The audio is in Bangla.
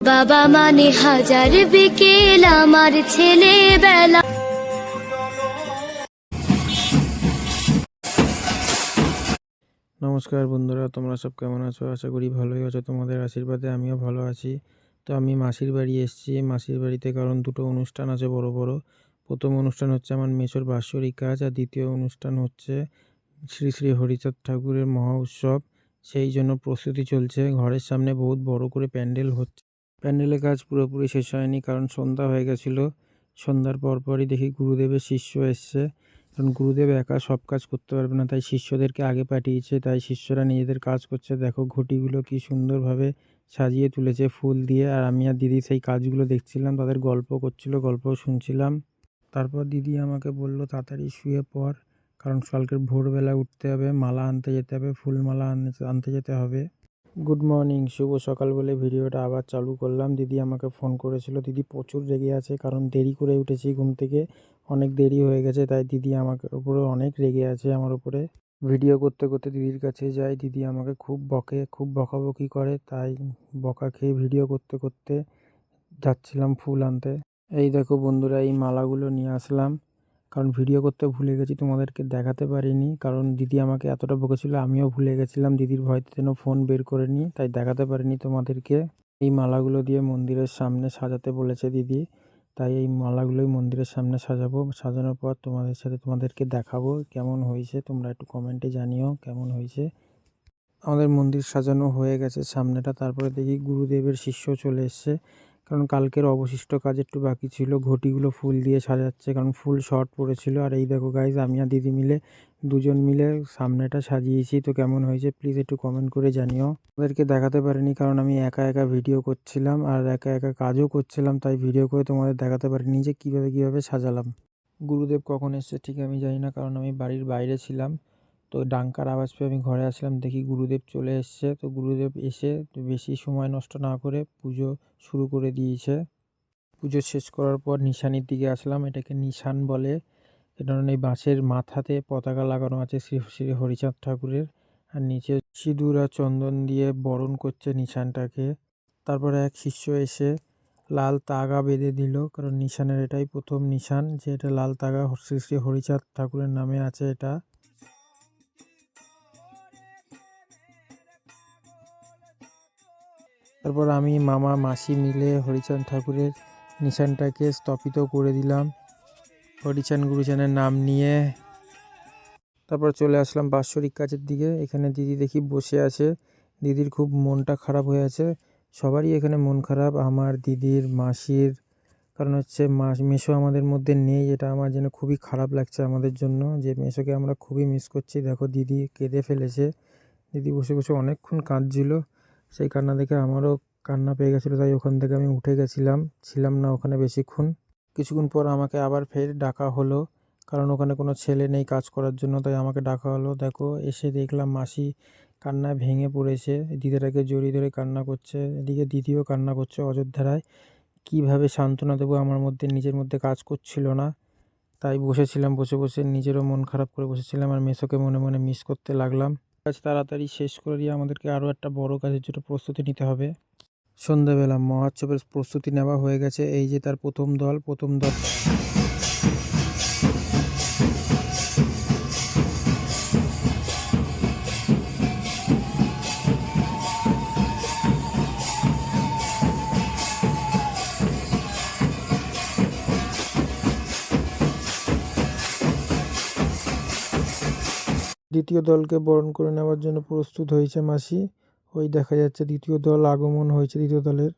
বাবা মানে হাজার বিকেল আমার ছেলেবেলা। নমস্কার বন্ধুরা, তোমরা সব কেমন আছো? আশা করি ভালোই আছো। তোমাদের আশীর্বাদে আমিও ভালো আছি। তো আমি মাসির বাড়ি এসেছি। মাসির বাড়িতে কারণ দুটো অনুষ্ঠান আছে বড় বড়। প্রথম অনুষ্ঠান হচ্ছে আমার মেসোর বাৎসরিক কাজ, আর দ্বিতীয় অনুষ্ঠান হচ্ছে শ্রী শ্রী হরিচাঁদ ঠাকুরের মহা উৎসব। সেই জন্য প্রস্তুতি চলছে। ঘরের সামনে বহুত বড় করে প্যান্ডেল হচ্ছে। প্যান্ডেলের কাজ পুরোপুরি শেষ হয়নি, কারণ সন্ধ্যা হয়ে গেছিলো। সন্ধ্যার পরপরই দেখি গুরুদেবের শিষ্য এসছে। কারণ গুরুদেব একা সব কাজ করতে পারবে না, তাই শিষ্যদেরকে আগে পাঠিয়েছে। তাই শিষ্যরা নিজেদের কাজ করছে। দেখো ঘটিগুলো কি সুন্দরভাবে সাজিয়ে তুলেছে ফুল দিয়ে। আর আমি আর দিদি সেই কাজগুলো দেখছিলাম, তাদের গল্প করছিল, গল্প শুনছিলাম। তারপর দিদি আমাকে বলল তাড়াতাড়ি শুয়ে পড়, কারণ কালকে ভোরবেলা উঠতে হবে, মালা আনতে যেতে হবে, ফুল মালা আনতে যেতে হবে। গুড মর্নিং, শুভ সকাল বলে ভিডিওটা আবার চালু করলাম। দিদি আমাকে ফোন করেছিল। দিদি প্রচুর রেগে আছে, কারণ দেরি করে উঠেছি ঘুম থেকে, অনেক দেরি হয়ে গেছে। তাই দিদি আমাকে উপরে অনেক রেগে আছে আমার উপরে। ভিডিও করতে করতে দিদির কাছে যাই, দিদি আমাকে খুব বকে, খুব বকাবকি করে। তাই বকা খেয়ে ভিডিও করতে করতে যাচ্ছিলাম ফুল আনতে। এই দেখো বন্ধুরা, এই মালাগুলো নিয়ে আসলাম, কারণ ভিডিও করতে ভুলে গেছি, তোমাদেরকে দেখাতে পারিনি। কারণ দিদি আমাকে এতটা বকেছিল, আমিও ভুলে গেছিলাম। দিদির ভয়তে যেন ফোন বের করে নিই, তাই দেখাতে পারিনি তোমাদেরকে। এই মালাগুলো দিয়ে মন্দিরের সামনে সাজাতে বলেছে দিদি, তাই এই মালাগুলোই মন্দিরের সামনে সাজাবো। সাজানোর পর তোমাদেরকে দেখাবো কেমন হয়েছে। তোমরা একটু কমেন্টে জানিও কেমন হয়েছে। আমাদের মন্দির সাজানো হয়ে গেছে সামনেটা। তারপরে দেখি গুরুদেবের শিষ্য চলে এসছে, কারণ কালকের অবশিষ্ট কাজ একটু বাকি ছিল। ঘটিগুলো ফুল দিয়ে সাজাচ্ছে, কারণ ফুল শর্ট পড়েছিল। আর এই দেখো গাইজ, আমি আর দিদি মিলে দুজন মিলে সামনেটা সাজিয়েছি। তো কেমন হয়েছে প্লিজ একটু কমেন্ট করে জানিও। ওদেরকে দেখাতে পারিনি, কারণ আমি একা একা ভিডিও করছিলাম আর একা একা কাজও করছিলাম। তাই ভিডিও করে তোমাদের দেখাতে পারিনি যে কীভাবে সাজালাম। গুরুদেব কখন এসছে ঠিক আমি জানি না, কারণ আমি বাড়ির বাইরে ছিলাম। তো ডাঙ্কার আওয়াজ পেয়ে আমি ঘরে আসলাম, দেখি গুরুদেব চলে এসছে। তো গুরুদেব এসে বেশি সময় নষ্ট না করে পুজো শুরু করে দিয়েছে। পুজো শেষ করার পর নিশানির দিকে আসলাম। এটাকে নিশান বলে, কারণ এই বাঁশের মাথাতে পতাকা লাগানো আছে শ্রী শ্রী হরিচাঁদ ঠাকুরের। আর নিচে সিঁদুর আর চন্দন দিয়ে বরণ করছে নিশানটাকে। তারপরে এক শিষ্য এসে লাল তাগা বেঁধে দিল, কারণ নিশানের এটাই প্রথম নিশান যে এটা লাল তাগা শ্রী শ্রী হরিচাঁদ ঠাকুরের নামে আছে এটা। তারপর আমি মামা মাসি মিলে হরিচাঁদ ঠাকুরের নিশানটাকে স্থাপিত করে দিলাম হরিচাঁদ গুরুচাঁদের নাম নিয়ে। তারপর চলে আসলাম বাৎসরিক কাজের দিকে। এখানে দিদি দেখি বসে আছে। দিদির খুব মনটা খারাপ হয়ে আছে। সবারই এখানে মন খারাপ, আমার, দিদির, মাসির। কারণ হচ্ছে মেসো আমাদের মধ্যে নেই। এটা আমার যেন খুবই খারাপ লাগছে আমাদের জন্য, যে মেসোকে আমরা খুবই মিস করছি। দেখো দিদি কেঁদে ফেলেছে। দিদি বসে বসে অনেকক্ষণ কাঁদছিল। সেই কান্না দেখে আমারও কান্না পেয়ে গেছিলো, তাই ওখান থেকে আমি উঠে গেছিলাম, ছিলাম না ওখানে বেশিক্ষণ। কিছুক্ষণ পর আমাকে আবার ফের ডাকা হলো, কারণ ওখানে কোনো ছেলে নেই কাজ করার জন্য, তাই আমাকে ডাকা হলো। দেখো এসে দেখলাম মাসি কান্নায় ভেঙে পড়েছে, দিদিটাকে জড়িয়ে ধরে কান্না করছে। এদিকে দিদিও কান্না করছে অযোধ্যারায়। কীভাবে সান্ত্বনা দেবো, আমার মধ্যে নিজের মধ্যে কাজ করছিল না। তাই বসেছিলাম, বসে বসে নিজেরও মন খারাপ করে বসেছিলাম, আর মেসোকে মনে মনে মিস করতে লাগলাম। কাজ তাড়াতাড়ি শেষ করে দিয়ে আমাদেরকে আরও একটা বড় কাজের জন্য প্রস্তুতি নিতে হবে। সন্ধ্যাবেলা মহোৎসবের প্রস্তুতি নেওয়া হয়ে গেছে। এই যে তার প্রথম দল। দ্বিতীয় দলকে বরণ করে নেওয়ার জন্য প্রস্তুত হয়েছে মাসি। ওই দেখা যাচ্ছে দ্বিতীয় দল আগমন হয়েছে দ্বিতীয় দলের।